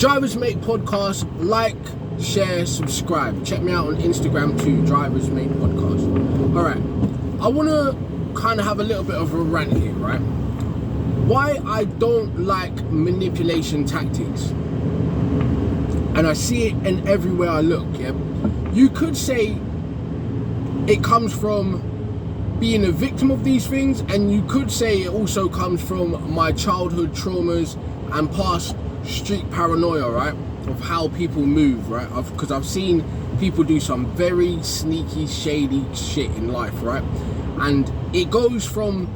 Drivers Mate Podcast. Like, share, subscribe. Check me out on Instagram too, Drivers Mate Podcast. Alright, I want to kind of have a little bit of a rant here, right? Why I don't like manipulation tactics, and I see it in everywhere I look, yeah? You could say it comes from being a victim of these things, and you could say it also comes from my childhood traumas and past street paranoia, right? Of how people move, right? Because I've seen people do some very sneaky, shady shit in life, right? And it goes from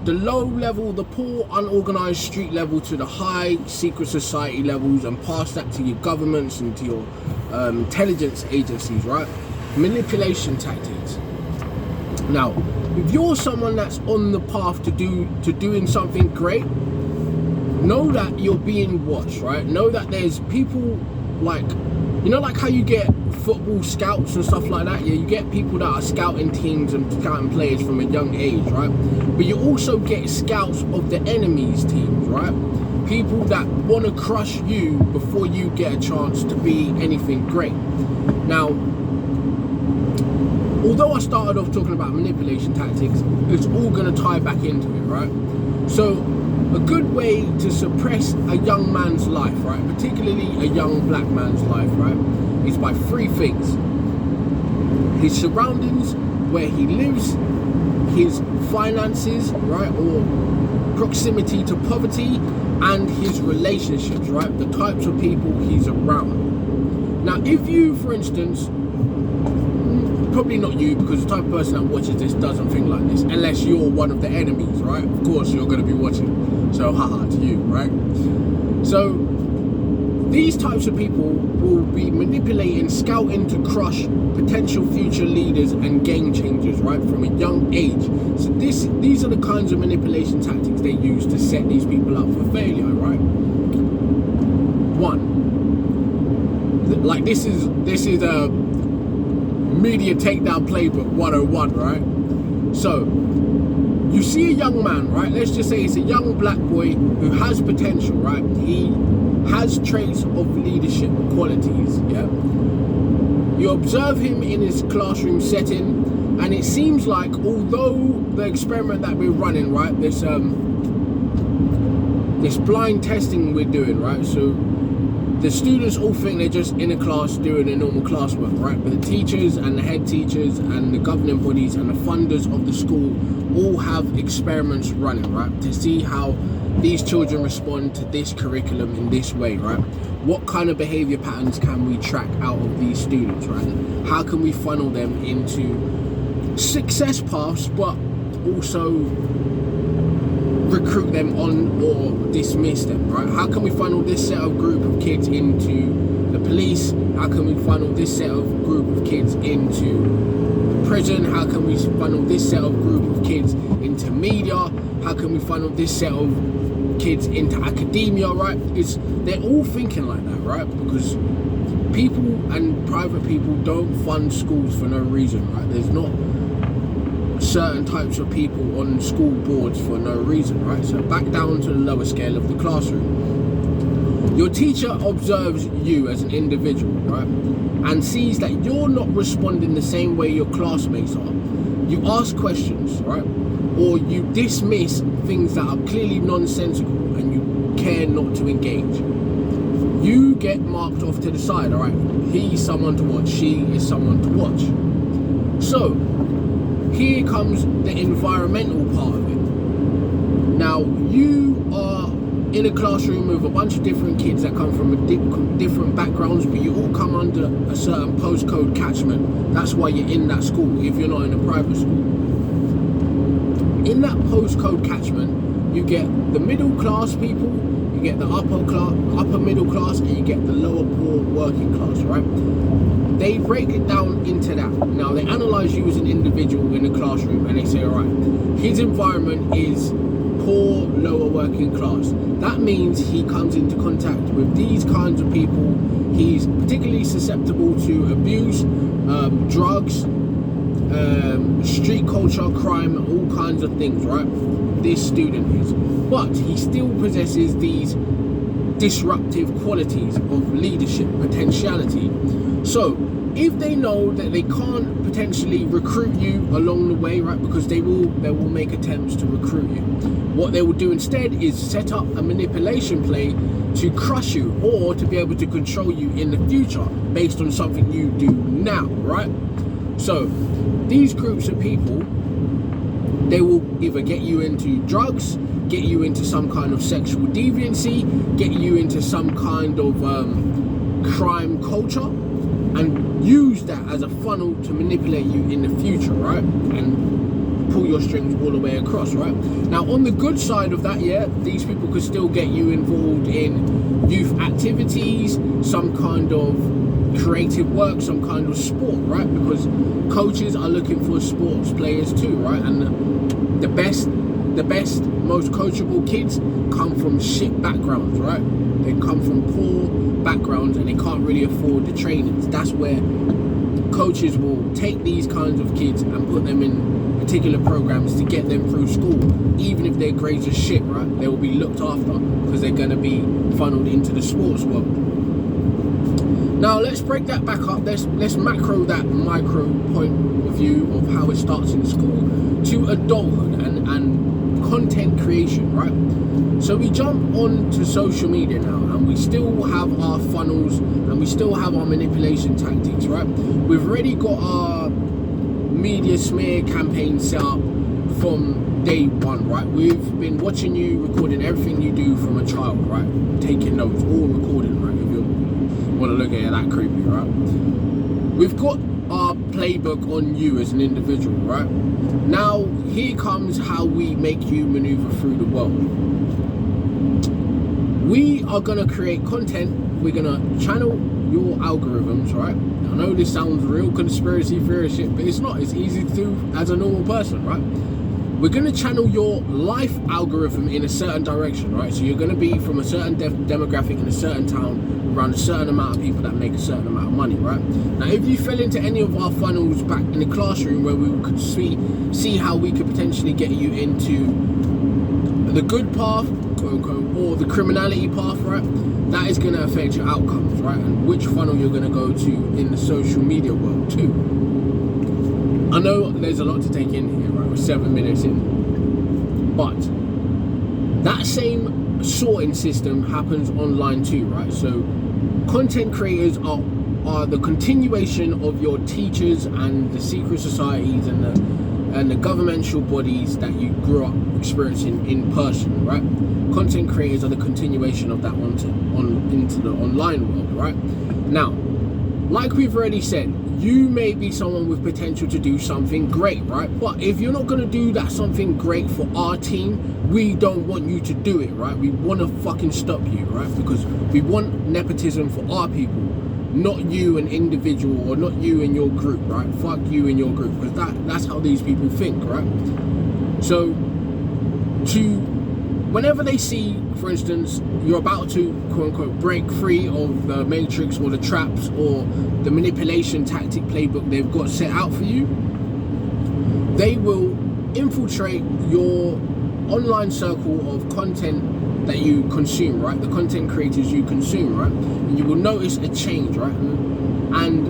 the low level, the poor, unorganized street level, to the high secret society levels, and past that to your governments and to your intelligence agencies, right? Manipulation tactics. Now, if you're someone that's on the path to doing something great, know that you're being watched, right? Know that there's people like, you know, like how you get football scouts and stuff like that. Yeah, you get people that are scouting teams and scouting players from a young age, right? But you also get scouts of the enemy's teams, right? People that want to crush you before you get a chance to be anything great. Now, although I started off talking about manipulation tactics, it's all going to tie back into it, right? So, a good way to suppress a young man's life, right, particularly a young black man's life, right, is by three things: his surroundings, where he lives, his finances, right, or proximity to poverty, and his relationships, right, the types of people he's around. Now, if you, for instance, probably not you, because the type of person that watches this doesn't think like this, unless you're one of the enemies, right? Of course you're going to be watching, so haha to you, right? So these types of people will be manipulating, scouting to crush potential future leaders and game changers, right, from a young age. So these are the kinds of manipulation tactics they use to set these people up for failure, right? One, like this is a media takedown playbook 101, right? So you see a young man, right? Let's just say it's a young black boy who has potential, right? He has traits of leadership qualities, yeah? You observe him in his classroom setting, and it seems like, although the experiment that we're running, right, this blind testing we're doing, right, so the students all think they're just in a class doing their normal classwork, right? But the teachers and the head teachers and the governing bodies and the funders of the school all have experiments running, right? To see how these children respond to this curriculum in this way, right? What kind of behavior patterns can we track out of these students, right? How can we funnel them into success paths, but also recruit them on or dismiss them, right? How can we funnel this set of group of kids into the police? How can we funnel this set of group of kids into prison? How can we funnel this set of group of kids into media? How can we funnel this set of kids into academia, right? They're all thinking like that, right? Because people and private people don't fund schools for no reason, right? There's not certain types of people on school boards for no reason, right? So back down to the lower scale of the classroom. Your teacher observes you as an individual, right? And sees that you're not responding the same way your classmates are. You ask questions, right? Or you dismiss things that are clearly nonsensical and you care not to engage. You get marked off to the side, all right? He's someone to watch, she is someone to watch. So, here comes the environmental part of it. Now, you are in a classroom with a bunch of different kids that come from different backgrounds, but you all come under a certain postcode catchment. That's why you're in that school, if you're not in a private school. In that postcode catchment, you get the middle class people, you get the upper middle class, and you get the lower poor working class, right? They break it down into that. Now, they analyze you as an individual in the classroom, and they say, all right, his environment is poor, lower working class. That means he comes into contact with these kinds of people. He's particularly susceptible to abuse, drugs, street culture, crime, all kinds of things, right? This student is. But he still possesses these disruptive qualities of leadership potentiality. So if they know that they can't potentially recruit you along the way, right, because they will make attempts to recruit you, what they will do instead is set up a manipulation play to crush you or to be able to control you in the future based on something you do now, right? So these groups of people, they will either get you into drugs, get you into some kind of sexual deviancy, get you into some kind of crime culture, and use that as a funnel to manipulate you in the future, right? And pull your strings all the way across, right? Now, on the good side of that, yeah, these people could still get you involved in youth activities, some kind of creative work, some kind of sport, right? Because coaches are looking for sports players too, right? And the best, most coachable kids come from shit backgrounds, right? They come from poor backgrounds and they can't really afford the trainings. That's where coaches will take these kinds of kids and put them in particular programs to get them through school. Even if their grades are shit, right, they will be looked after because they're going to be funneled into the sports world. Now let's break that back up. Let's macro that micro point of view of how it starts in school to adulthood and content creation, right? So we jump onto social media now, and we still have our funnels and we still have our manipulation tactics, right? We've already got our media smear campaign set up from day one, right? We've been watching you, recording everything you do from a child, right? Taking notes, all recorded, right? If you want to look at it that creepy, right? We've got our playbook on you as an individual, right? Now here comes how we make you maneuver through the world. We are gonna create content. We're gonna channel your algorithms, right? I know this sounds real conspiracy theory shit, but it's not. It's easy to do as a normal person, right? We're gonna channel your life algorithm in a certain direction, right? So you're gonna be from a certain demographic in a certain town, around a certain amount of people that make a certain amount of money, right? Now, if you fell into any of our funnels back in the classroom where we could see how we could potentially get you into the good path, quote unquote, or the criminality path, right? That is going to affect your outcomes, right? And which funnel you're going to go to in the social media world too. I know there's a lot to take in here, right? We're 7 minutes in, but that same sorting system happens online too, right? So content creators are the continuation of your teachers and the secret societies and the governmental bodies that you grew up experiencing in person, right? Content creators are the continuation of that into the online world, right? Now, like we've already said, you may be someone with potential to do something great, right? But if you're not gonna do that something great for our team, we don't want you to do it, right? We wanna fucking stop you, right? Because we want nepotism for our people, not you an individual or not you and your group, right? Fuck you and your group, because that's how these people think, right? So whenever they see, for instance, you're about to quote unquote break free of the matrix or the traps or the manipulation tactic playbook they've got set out for you, they will infiltrate your online circle of content that you consume, right? The content creators you consume, right? And you will notice a change, right? And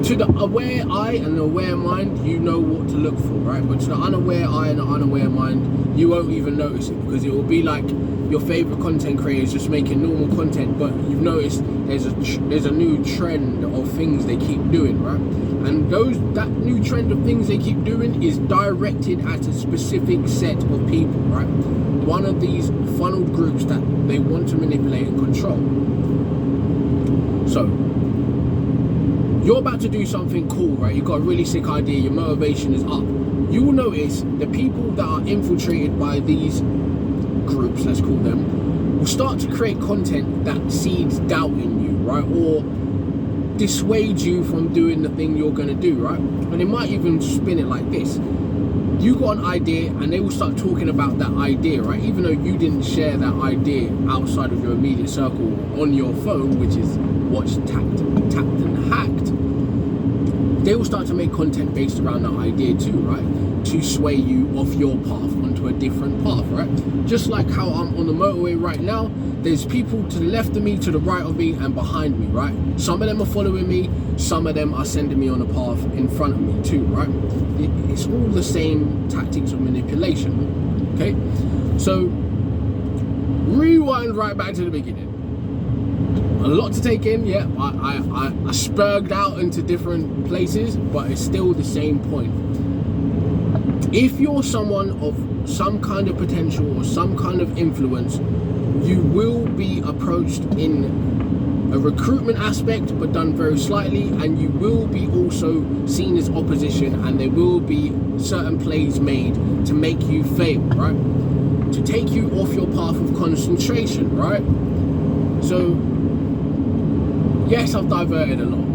to the aware eye and the aware mind, you know what to look for, right? But to the unaware eye and the unaware mind, you won't even notice it, because it will be like your favorite content creators just making normal content, but you've noticed there's a new trend of things they keep doing, right? And that new trend of things they keep doing is directed at a specific set of people, right? One of these funneled groups that they want to manipulate and control. So you're about to do something cool, right? You've got a really sick idea, your motivation is up. You will notice the people that are infiltrated by these groups, let's call them, will start to create content that seeds doubt in you, right? Or dissuade you from doing the thing you're gonna do, right? And they might even spin it like this. You got an idea and they will start talking about that idea, right? Even though you didn't share that idea outside of your immediate circle on your phone, which is watched, tapped and hacked. they will start to make content based around that idea too, right? To sway you off your path onto a different path, right? Just like how I'm on the motorway right now, there's people to the left of me, to the right of me, and behind me, right? Some of them are following me, some of them are sending me on a path in front of me too, right? It's all the same tactics of manipulation, okay? So, rewind right back to the beginning. A lot to take in, yeah. I spurged out into different places, but it's still the same point. If you're someone of some kind of potential or some kind of influence, you will be approached in a recruitment aspect, but done very slightly, and you will be also seen as opposition, and there will be certain plays made to make you fail, right? To take you off your path of concentration, right? So, yes, I've diverted a lot,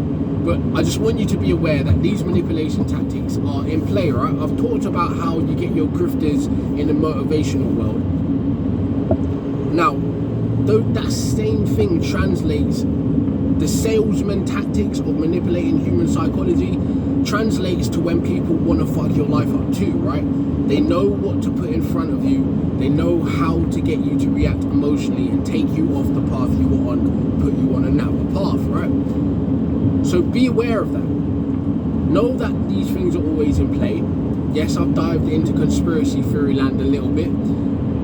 but I just want you to be aware that these manipulation tactics are in play, right? I've talked about how you get your grifters in the motivational world. Now, though that same thing translates, the salesman tactics of manipulating human psychology translates to when people want to fuck your life up too, right? They know what to put in front of you. They know how to get you to react emotionally and take you off the path you were on, put you on another path, right? So be aware of that. Know that these things are always in play. Yes, I've dived into conspiracy theory land a little bit,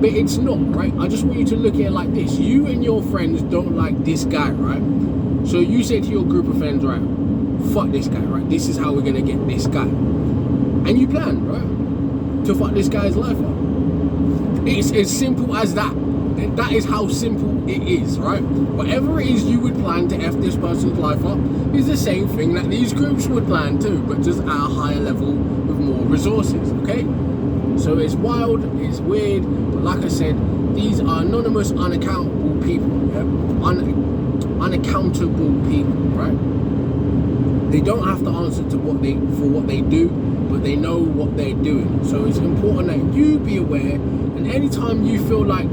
but it's not, right? I just want you to look at it like this. You and your friends don't like this guy, right? So you say to your group of friends, right, fuck this guy, right? This is how we're going to get this guy. And you plan, right, to fuck this guy's life up. It's as simple as that. That is how simple it is, right? Whatever it is you would plan to F this person's life up is the same thing that these groups would plan too, but just at a higher level with more resources, okay? So it's wild, it's weird, but like I said, these are anonymous, unaccountable people, yeah? Unaccountable people, right? They don't have to answer to what they do, but they know what they're doing. So it's important that you be aware, and anytime you feel like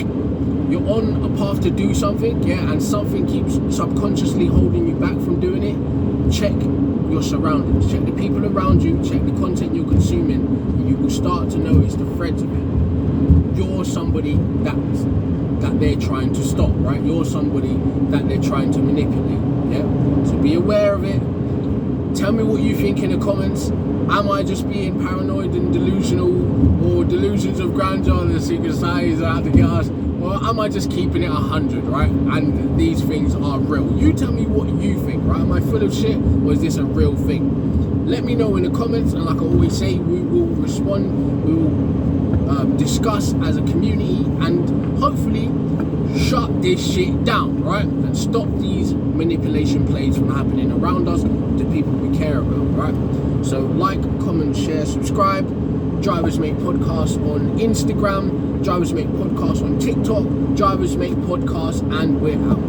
you're on a path to do something, yeah, and something keeps subconsciously holding you back from doing it, check your surroundings, check the people around you, check the content you're consuming, and you will start to notice the threads of it. You're somebody that they're trying to stop, right? You're somebody that they're trying to manipulate, yeah? So be aware of it. Tell me what you think in the comments. Am I just being paranoid and delusional, or delusions of grandeur and the secret societies are out to get us? Or am I just keeping it 100, right? And these things are real. You tell me what you think, right? Am I full of shit, or is this a real thing? Let me know in the comments, and like I always say, we will respond, we will discuss as a community, and hopefully shut this shit down, right? And stop these manipulation plays from happening around us to people we care about, right? So like, comment, share, subscribe. Drivers Make Podcast on Instagram, Drivers Make Podcast on TikTok, Drivers Make Podcast, and we're out.